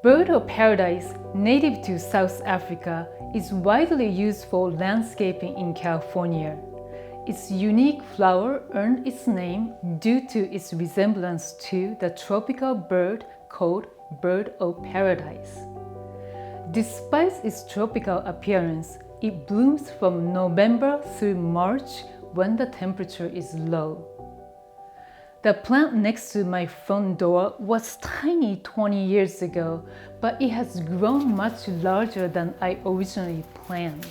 Bird of paradise, native to South Africa, is widely used for landscaping in California. Its unique flower earned its name due to its resemblance to the tropical bird called bird of paradise. Despite its tropical appearance, it blooms from November through March when the temperature is low. The plant next to my front door was tiny 20 years ago, but it has grown much larger than I originally planned.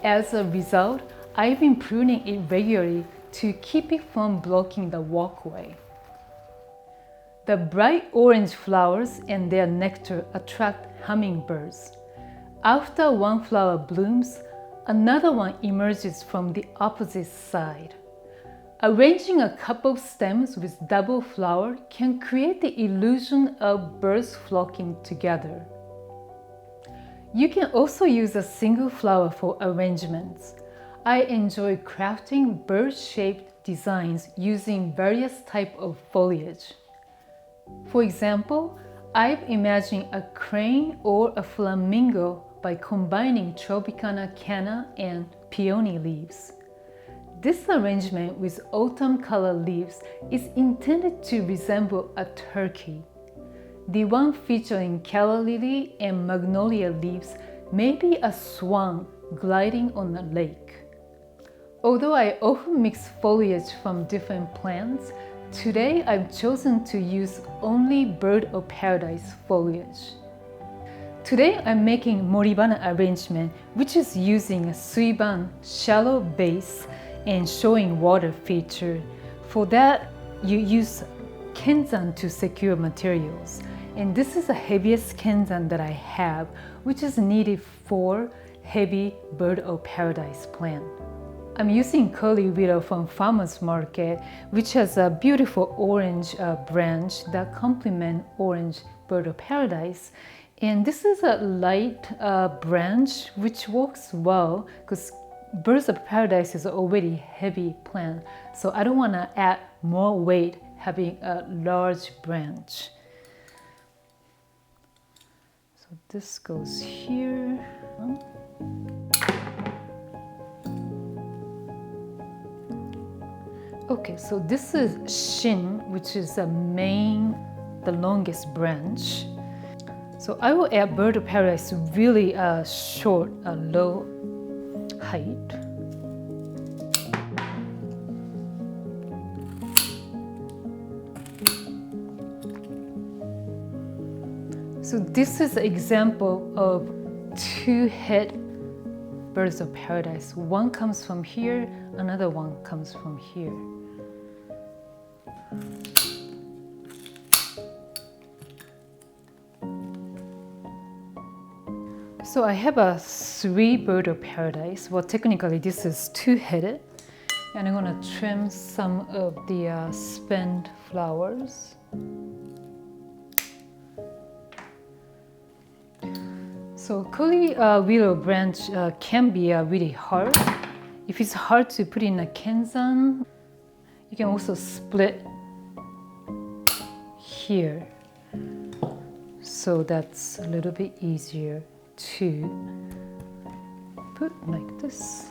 As a result, I've been pruning it regularly to keep it from blocking the walkway. The bright orange flowers and their nectar attract hummingbirds. After one flower blooms, another one emerges from the opposite side. Arranging a couple stems with double flower can create the illusion of birds flocking together. You can also use a single flower for arrangements. I enjoy crafting bird-shaped designs using various types of foliage. For example, I've imagined a crane or a flamingo by combining Tropicana canna and peony leaves. This arrangement with autumn color leaves is intended to resemble a turkey. The one featuring calla lily and magnolia leaves may be a swan gliding on a lake. Although I often mix foliage from different plants, today I've chosen to use only bird of paradise foliage. Today I'm making Moribana arrangement, which is using a suiban shallow base and showing water feature. For that, you use Kenzan to secure materials. And this is the heaviest Kenzan that I have, which is needed for heavy bird of paradise plant. I'm using curly willow from Farmers Market, which has a beautiful orange branch that complement orange bird of paradise. And this is a light branch which works well because birds of paradise is already heavy plant, so I don't want to add more weight having a large branch. So this goes here. Okay, so this is Shin, which is the longest branch. So I will add bird of paradise really short, low height. So this is an example of two head birds of paradise. One comes from here, another one comes from here. So I have a 3 bird of paradise. Well, technically this is 2-headed. And I'm gonna trim some of the spent flowers. So curly willow branch can be really hard. If it's hard to put in a Kenzan, you can also split here. So that's a little bit easier to put like this.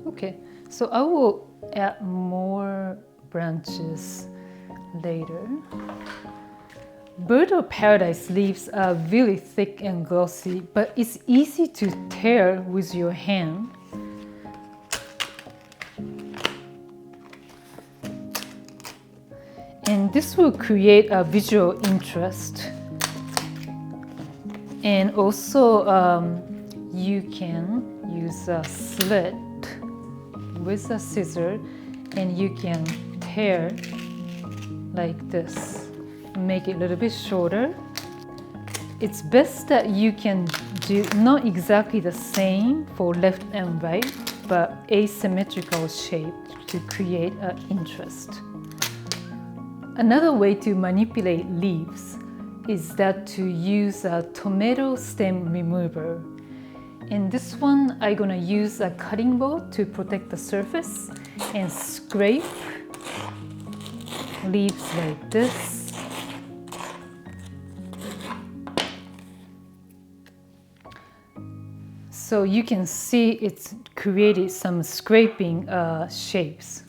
Okay, so I will add more branches later. Bird of paradise leaves are really thick and glossy, but it's easy to tear with your hand. And this will create a visual interest. And also, you can use a slit with a scissor and you can tear like this. Make it a little bit shorter. It's best that you can do not exactly the same for left and right, but asymmetrical shape to create an interest. Another way to manipulate leaves is that to use a tomato stem remover. In this one, I'm gonna use a cutting board to protect the surface and scrape leaves like this. So you can see it's created some scraping shapes.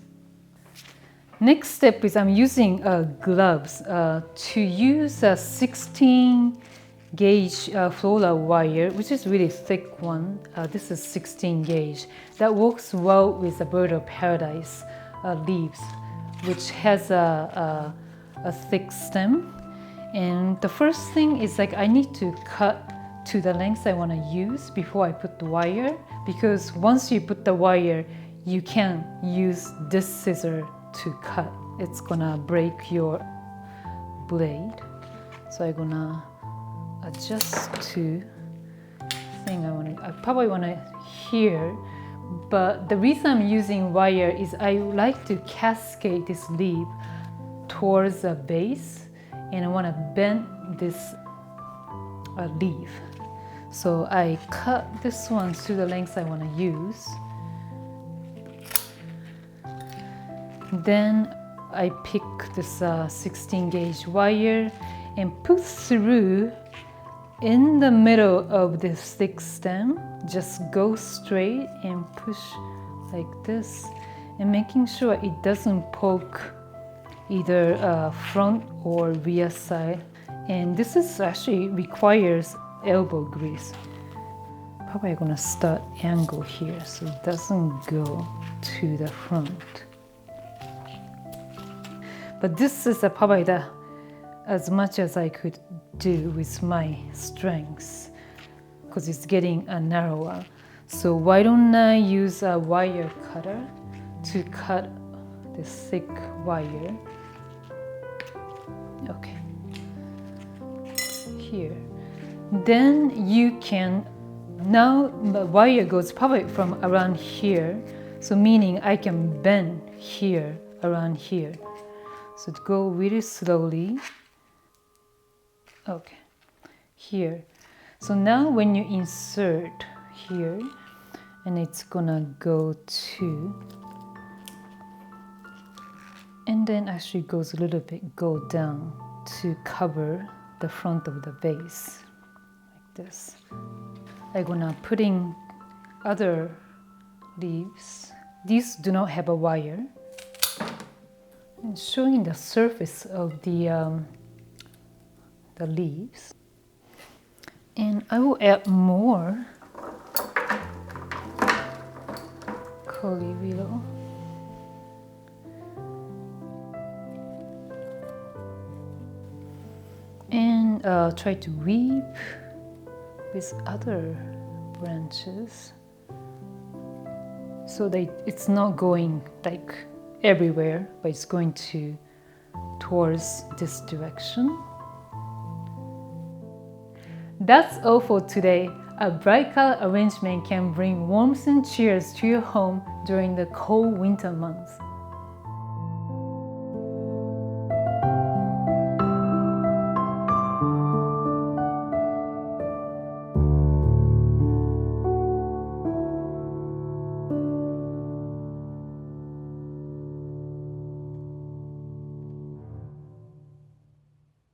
Next step is I'm using gloves to use a 16 gauge floral wire, which is really thick one. This is 16 gauge. That works well with the bird of paradise leaves, which has a thick stem. And the first thing is like I need to cut to the length I want to use before I put the wire, because once you put the wire, you can't use this scissor to cut. It's gonna break your blade. So I'm gonna adjust to thing I probably want to here, but the reason I'm using wire is I like to cascade this leaf towards the base, and I want to bend this leaf. So I cut this one to the length I want to use. Then I pick this 16 gauge wire and put through in the middle of this thick stem. Just go straight and push like this, and making sure it doesn't poke either front or rear side. And this is actually requires elbow grease. Probably gonna start angle here so it doesn't go to the front. But this is probably as much as I could do with my strengths, because it's getting narrower. So why don't I use a wire cutter to cut this thick wire? Okay, here. Then you can, now the wire goes probably from around here, so meaning I can bend here, around here. So to go really slowly. Okay, here. So now when you insert here, and it's gonna go to, and then actually goes a little bit, go down to cover the front of the vase, like this. I'm gonna put in other leaves. These do not have a wire. And showing the surface of the leaves. And I will add more curly willow. And try to weave with other branches so that it's not going like everywhere, but it's going towards this direction. That's all for today. A bright color arrangement can bring warmth and cheers to your home during the cold winter months.